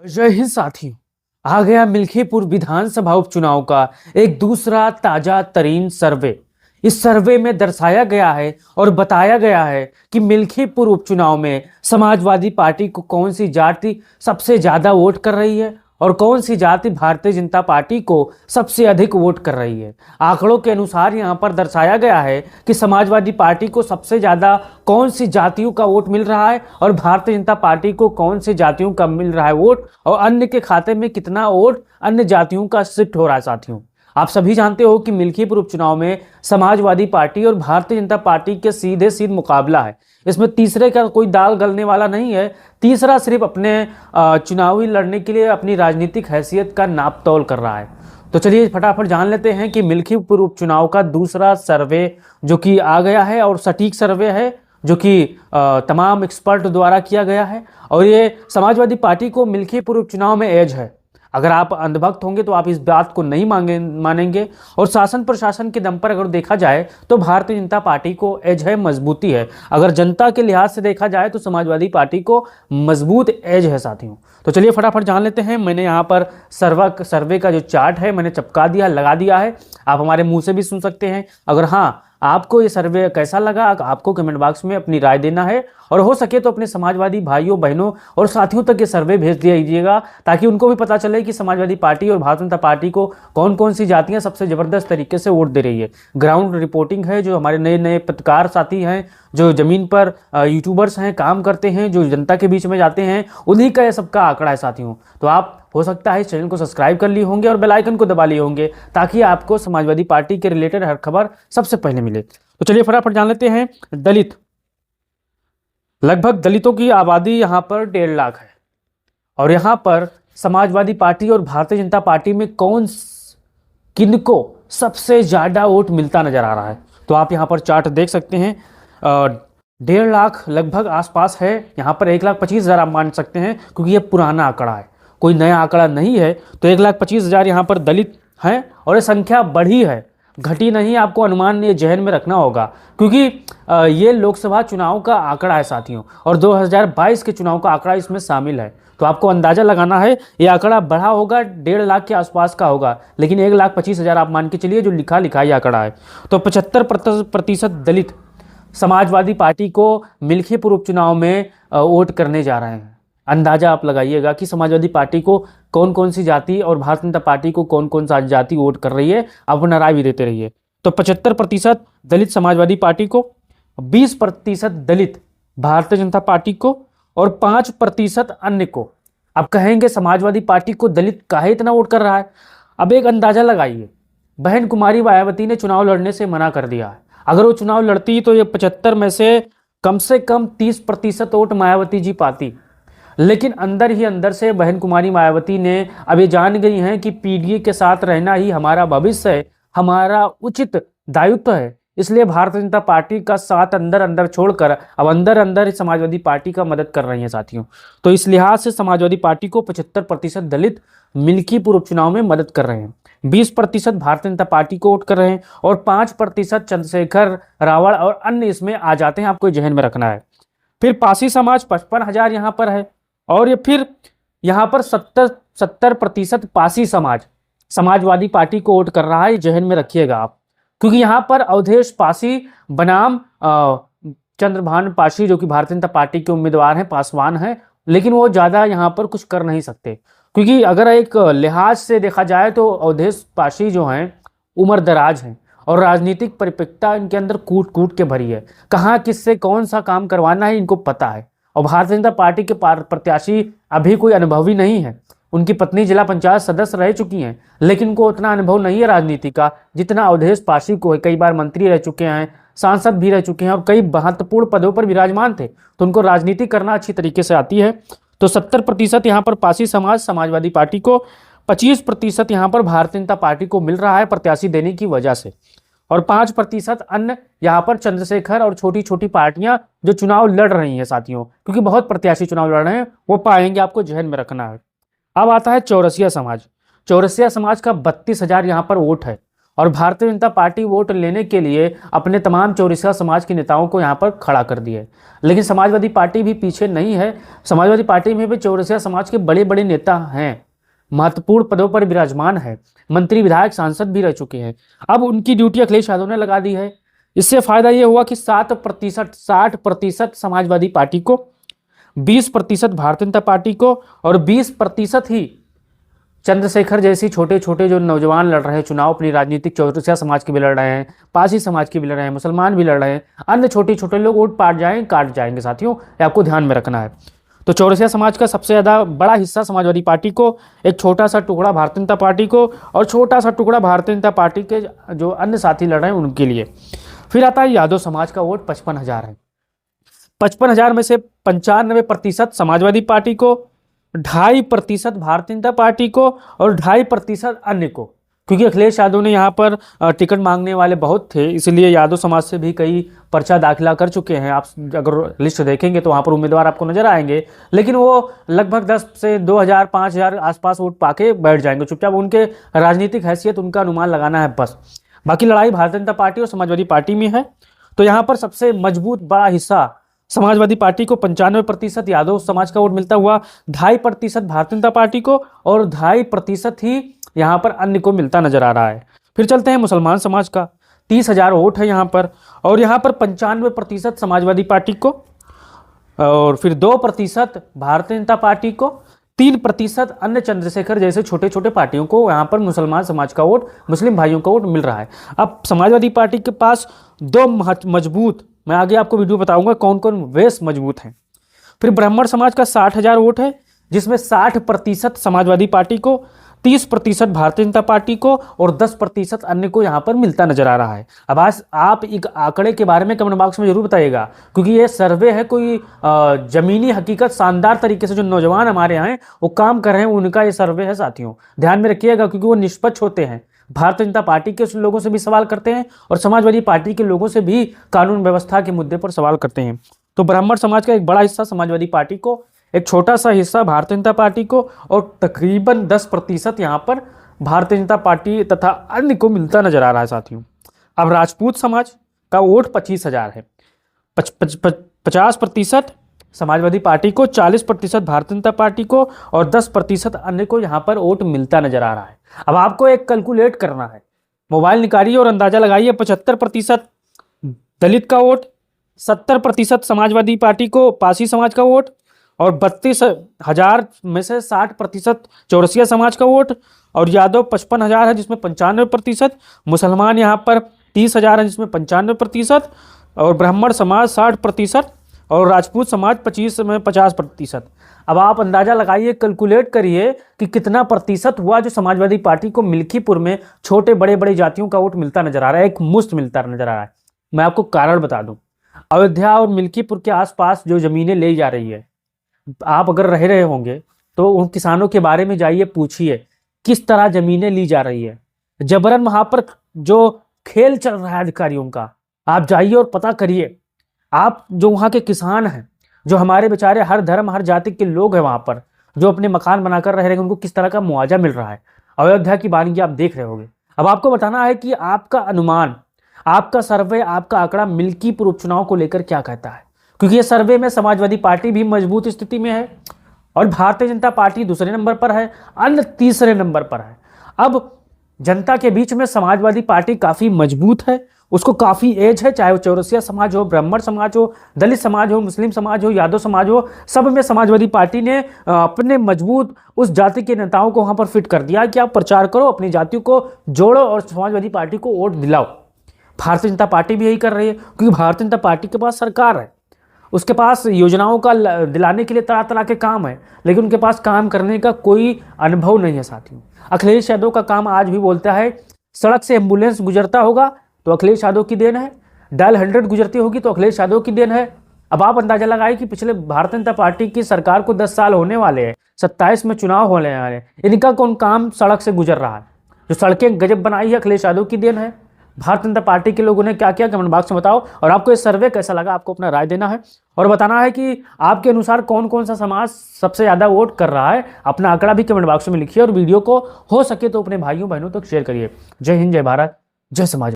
जय हिंद साथियों। आ गया मिल्कीपुर विधानसभा उपचुनाव का एक दूसरा ताजा तरीन सर्वे। इस सर्वे में दर्शाया गया है और बताया गया है कि मिल्कीपुर उपचुनाव में समाजवादी पार्टी को कौन सी जाति सबसे ज्यादा वोट कर रही है और कौन सी जाति भारतीय जनता पार्टी को सबसे अधिक वोट कर रही है। आंकड़ों के अनुसार यहां पर दर्शाया गया है कि समाजवादी पार्टी को सबसे ज्यादा कौन सी जातियों का वोट मिल रहा है और भारतीय जनता पार्टी को कौन सी जातियों का मिल रहा है वोट, और अन्य के खाते में कितना वोट अन्य जातियों का शिफ्ट हो रहा है। साथियों, आप सभी जानते हो कि मिल्कीपुर उपचुनाव में समाजवादी पार्टी और भारतीय जनता पार्टी के सीधे सीधे मुकाबला है। इसमें तीसरे का कोई दाल गलने वाला नहीं है। तीसरा सिर्फ अपने चुनावी लड़ने के लिए अपनी राजनीतिक हैसियत का नाप तोल कर रहा है। तो चलिए फटाफट जान लेते हैं कि मिल्कीपुर उपचुनाव का दूसरा सर्वे जो कि आ गया है और सटीक सर्वे है, जो कि तमाम एक्सपर्ट द्वारा किया गया है। और ये समाजवादी पार्टी को मिल्कीपुर उपचुनाव में एज है। अगर आप अंधभक्त होंगे तो आप इस बात को नहीं मानेंगे। और शासन प्रशासन के दम पर अगर देखा जाए तो भारतीय जनता पार्टी को एज है, मजबूती है। अगर जनता के लिहाज से देखा जाए तो समाजवादी पार्टी को मजबूत एज है साथियों। तो चलिए फटाफट जान लेते हैं। मैंने यहाँ पर सर्वे का जो चार्ट है मैंने चिपका दिया, लगा दिया है। आप हमारे मुंह से भी सुन सकते हैं। अगर हाँ आपको ये सर्वे कैसा लगा, आपको कमेंट बॉक्स में अपनी राय देना है और हो सके तो अपने समाजवादी भाइयों बहनों और साथियों तक ये सर्वे भेज दीजिएगा, ताकि उनको भी पता चले कि समाजवादी पार्टी और भारतीय जनता पार्टी को कौन कौन सी जातियां सबसे जबरदस्त तरीके से वोट दे रही है। ग्राउंड रिपोर्टिंग है, जो हमारे नए नए पत्रकार साथी हैं, जो जमीन पर यूट्यूबर्स हैं, काम करते हैं, जो जनता के बीच में जाते हैं, उन्हीं का यह सबका आंकड़ा है साथियों। तो आप हो सकता है इस चैनल को सब्सक्राइब कर लिए होंगे और बेल आइकन को दबा लिए होंगे, ताकि आपको समाजवादी पार्टी के रिलेटेड हर खबर सबसे पहले मिले। तो चलिए फटाफट जान लेते हैं। दलित, लगभग दलितों की आबादी यहाँ पर 1.5 लाख है। और यहाँ पर समाजवादी पार्टी और भारतीय जनता पार्टी में किनको सबसे ज्यादा वोट मिलता नजर आ रहा है, तो आप यहाँ पर चार्ट देख सकते हैं। 1.5 लाख लगभग आसपास है। यहाँ पर 1,25,000 आप मान सकते हैं, क्योंकि ये पुराना आंकड़ा है, कोई नया आंकड़ा नहीं है। तो 1,25,000 यहाँ पर दलित हैं और ये संख्या बढ़ी है, घटी नहीं। आपको अनुमान ये जहन में रखना होगा, क्योंकि ये लोकसभा चुनाव का आंकड़ा है साथियों, और 2022 के चुनाव का आंकड़ा इसमें शामिल है। तो आपको अंदाजा लगाना है ये आंकड़ा बढ़ा होगा, 1.5 लाख के आसपास का होगा, लेकिन 1,25,000 आप मान के चलिए जो लिखा ही आंकड़ा है। तो 75% दलित समाजवादी पार्टी को मिल्कीपुर उपचुनाव में वोट करने जा रहे हैं। अंदाजा आप लगाइएगा कि समाजवादी पार्टी को कौन कौन सी जाति और भारतीय जनता पार्टी को कौन कौन सा जाति वोट कर रही है। आप अपना राय भी देते रहिए। तो 75% दलित समाजवादी पार्टी को, 20% दलित भारतीय जनता पार्टी को और 5% अन्य को। अब कहेंगे समाजवादी पार्टी को दलित काहे इतना वोट कर रहा है। अब एक अंदाजा लगाइए, बहन कुमारी मायावती ने चुनाव लड़ने से मना कर दिया है। अगर वो चुनाव लड़ती तो ये 75 में से कम 30% वोट मायावती जी पाती। लेकिन अंदर ही अंदर से बहन कुमारी मायावती ने अब ये जान गई हैं कि पीडीए के साथ रहना ही हमारा भविष्य है, हमारा उचित दायित्व है। इसलिए भारतीय जनता पार्टी का साथ अंदर अंदर छोड़कर अब अंदर अंदर समाजवादी पार्टी का मदद कर रही है साथियों। तो इस लिहाज से समाजवादी पार्टी को 75% दलित मिल्कीपुर उपचुनाव में मदद कर रहे हैं, 20% भारतीय जनता पार्टी को वोट कर रहे हैं और 5% चंद्रशेखर रावण और अन्य इसमें आ जाते हैं। आपको जहन में रखना है। फिर पासी समाज 55,000 यहाँ पर है, और ये फिर यहाँ पर 70% पासी समाज समाजवादी पार्टी को वोट कर रहा है। जहन में रखिएगा आप, क्योंकि यहाँ पर अवधेश पासी बनाम चंद्रभान पासी, जो कि भारतीय जनता पार्टी के उम्मीदवार हैं, पासवान हैं, लेकिन वो ज़्यादा यहाँ पर कुछ कर नहीं सकते। क्योंकि अगर एक लिहाज से देखा जाए तो अवधेश पासी जो हैं उम्र दराज हैं और राजनीतिक परिपक्वता इनके अंदर कूट कूट के भरी है। कहाँ किससे कौन सा काम करवाना है इनको पता है। और भारतीय जनता पार्टी के प्रत्याशी अभी कोई अनुभवी नहीं है। उनकी पत्नी जिला पंचायत सदस्य रह चुकी हैं, लेकिन उनको उतना अनुभव नहीं है राजनीति का जितना अवधेश पासी को है। कई बार मंत्री रह चुके हैं, सांसद भी रह चुके हैं और कई महत्वपूर्ण पदों पर विराजमान थे, तो उनको राजनीति करना अच्छी तरीके से आती है। तो 70% यहाँ पर पासी समाज समाजवादी पार्टी को, 25% यहाँ पर भारतीय जनता पार्टी को मिल रहा है प्रत्याशी देने की वजह से, और 5% अन्य यहाँ पर चंद्रशेखर और छोटी छोटी पार्टियां जो चुनाव लड़ रही हैं साथियों, क्योंकि बहुत प्रत्याशी चुनाव लड़ रहे हैं, वो पाएंगे। आपको जहन में रखना है। अब आता है चौरसिया समाज। चौरसिया समाज का 32,000 यहाँ पर वोट है, और भारतीय जनता पार्टी वोट लेने के लिए अपने तमाम चौरसिया समाज के नेताओं को यहाँ पर खड़ा कर दिए। लेकिन समाजवादी पार्टी भी पीछे नहीं है, समाजवादी पार्टी में भी चौरसिया समाज के बड़े बड़े नेता हैं, महत्वपूर्ण पदों पर विराजमान है, मंत्री विधायक सांसद भी रह चुके हैं। अब उनकी ड्यूटी अखिलेश यादव ने लगा दी है। इससे फायदा ये हुआ कि 60% समाजवादी पार्टी को, 20% भारतीय जनता पार्टी को और 20% ही चंद्रशेखर जैसी छोटे छोटे जो नौजवान लड़ रहे हैं चुनाव अपनी राजनीतिक, चौरसिया समाज के भी लड़ रहे हैं, पारसी समाज के भी लड़ रहे हैं, मुसलमान भी लड़ रहे हैं, अन्य छोटे छोटे लोग वोट काट जाएंगे साथियों, ये आपको ध्यान में रखना है। तो चौरसिया समाज का सबसे ज़्यादा बड़ा हिस्सा समाजवादी पार्टी को, एक छोटा सा टुकड़ा भारतीय जनता पार्टी को और छोटा सा टुकड़ा भारतीय जनता पार्टी के जो अन्य साथी लड़ रहे हैं उनके लिए। फिर आता है यादव समाज का वोट 55,000 है। 55,000 में से 95% समाजवादी पार्टी को, 2.5% भारतीय जनता पार्टी को और 2.5% अन्य को, क्योंकि अखिलेश यादव ने यहाँ पर टिकट मांगने वाले बहुत थे, इसलिए यादव समाज से भी कई पर्चा दाखिला कर चुके हैं। आप अगर लिस्ट देखेंगे तो वहाँ पर उम्मीदवार आपको नजर आएंगे, लेकिन वो लगभग 10 से 2,000 5,000 आसपास वोट पाके बैठ जाएंगे चुपचाप। उनके राजनीतिक हैसियत, उनका अनुमान लगाना है बस। बाकी लड़ाई भारतीय जनता पार्टी और समाजवादी पार्टी में है। तो यहाँ पर सबसे मजबूत बड़ा हिस्सा समाजवादी पार्टी को 95% यादव समाज का वोट मिलता हुआ, 2.5% भारतीय जनता पार्टी को और 2.5% ही यहाँ पर अन्य को मिलता नजर आ रहा है। फिर चलते हैं मुसलमान समाज का, 30,000 वोट है यहाँ पर, और यहाँ पर 95% समाजवादी पार्टी को और फिर 2% भारतीय जनता पार्टी को, 3% अन्य चंद्रशेखर जैसे छोटे छोटे पार्टियों को यहाँ पर मुसलमान समाज का वोट, मुस्लिम भाइयों का वोट मिल रहा है। अब समाजवादी पार्टी के पास दो मजबूत, मैं आगे आपको वीडियो बताऊंगा कौन कौन वेस मजबूत हैं। फिर ब्राह्मण समाज का 60,000 वोट है, जिसमें 60% समाजवादी पार्टी को, 30% भारतीय जनता पार्टी को और 10% अन्य को यहाँ पर मिलता नजर आ रहा है। अब आज आप एक आंकड़े के बारे में कमेंट बॉक्स में जरूर बताइएगा, क्योंकि ये सर्वे है, कोई जमीनी हकीकत शानदार तरीके से जो नौजवान हमारे यहाँ हैं वो काम कर रहे हैं, उनका ये सर्वे है साथियों, ध्यान में रखिएगा, क्योंकि वो निष्पक्ष होते हैं। भारतीय जनता पार्टी के लोगों से भी सवाल करते हैं और समाजवादी पार्टी के लोगों से भी कानून व्यवस्था के मुद्दे पर सवाल करते हैं। तो ब्राह्मण समाज का एक बड़ा हिस्सा समाजवादी पार्टी को, एक छोटा सा हिस्सा भारतीय जनता पार्टी को और तकरीबन 10% यहाँ पर भारतीय जनता पार्टी तथा अन्य को मिलता नजर आ रहा है साथियों। अब राजपूत समाज का वोट 25,000 है, 50% समाजवादी पार्टी को, 40% भारतीय जनता पार्टी को और 10% अन्य को यहाँ पर वोट मिलता नजर आ रहा है। अब आपको एक कैलकुलेट करना है, मोबाइल निकालिए और अंदाजा लगाइए। 75% दलित का वोट, 70% समाजवादी पार्टी को पारसी समाज का वोट और 32,000 में से 60% चौरसिया समाज का वोट और यादव 55,000 है जिसमें 95%, मुसलमान यहाँ पर 30,000 है जिसमें 95% और ब्राह्मण समाज 60% और राजपूत समाज 50%। अब आप अंदाजा लगाइए, कैलकुलेट करिए कि कितना प्रतिशत हुआ जो समाजवादी पार्टी को मिल्कीपुर में छोटे बड़े बड़े जातियों का वोट मिलता नजर आ रहा है, एक मुश्त मिलता नजर आ रहा है। मैं आपको कारण बता दूं, अयोध्या और मिल्कीपुर के आसपास जो जमीनें ले जा रही है, आप अगर रहे होंगे तो उन किसानों के बारे में जाइए, पूछिए किस तरह जमीनें ली जा रही है। जबरन वहां पर जो खेल चल रहा है अधिकारियों का, आप जाइए और पता करिए। आप जो वहाँ के किसान हैं, जो हमारे बेचारे हर धर्म हर जाति के लोग हैं वहाँ पर, जो अपने मकान बनाकर रह रहे हैं, उनको किस तरह का मुआवजा मिल रहा है। अयोध्या की वानगी आप देख रहे होंगे। अब आपको बताना है कि आपका अनुमान, आपका सर्वे, आपका आंकड़ा मिल्कीपुर उपचुनाव को लेकर क्या कहता है, क्योंकि ये सर्वे में समाजवादी पार्टी भी मजबूत स्थिति में है और भारतीय जनता पार्टी दूसरे नंबर पर है, अन्य तीसरे नंबर पर है। अब जनता के बीच में समाजवादी पार्टी काफी मजबूत है, उसको काफी एज है, चाहे वो चौरसिया समाज हो, ब्राह्मण समाज हो, दलित समाज हो, मुस्लिम समाज हो, यादव समाज हो, सब में समाजवादी पार्टी ने अपने मजबूत उस जाति के नेताओं को वहां पर फिट कर दिया कि आप प्रचार करो, अपनी जातियों को जोड़ो और समाजवादी पार्टी को वोट दिलाओ। भारतीय जनता पार्टी भी यही कर रही है, क्योंकि भारतीय जनता पार्टी के पास सरकार है, उसके पास योजनाओं का दिलाने के लिए तरह तरह के काम है, लेकिन उनके पास काम करने का कोई अनुभव नहीं है साथियों। अखिलेश यादव का काम आज भी बोलता है, सड़क से एम्बुलेंस गुजरता होगा तो अखिलेश यादव की देन है, डायल 100 गुजरती होगी तो अखिलेश यादव की देन है। अब आप अंदाजा लगाइए कि पिछले भारतीय जनता पार्टी की सरकार को 10 साल होने वाले हैं, 27 में चुनाव होने वाले हैं, इनका कौन काम सड़क से गुजर रहा है? जो सड़कें गजब बनाई है अखिलेश यादव की देन है। भारतीय जनता पार्टी के लोगों ने क्या किया, कमेंट बॉक्स में बताओ। और आपको ये सर्वे कैसा लगा, आपको अपना राय देना है और बताना है कि आपके अनुसार कौन कौन सा समाज सबसे ज़्यादा वोट कर रहा है। अपना आंकड़ा भी कमेंट बॉक्स में लिखिए और वीडियो को हो सके तो अपने भाइयों बहनों तक शेयर करिए। जय हिंद, जय भारत, जय समाज।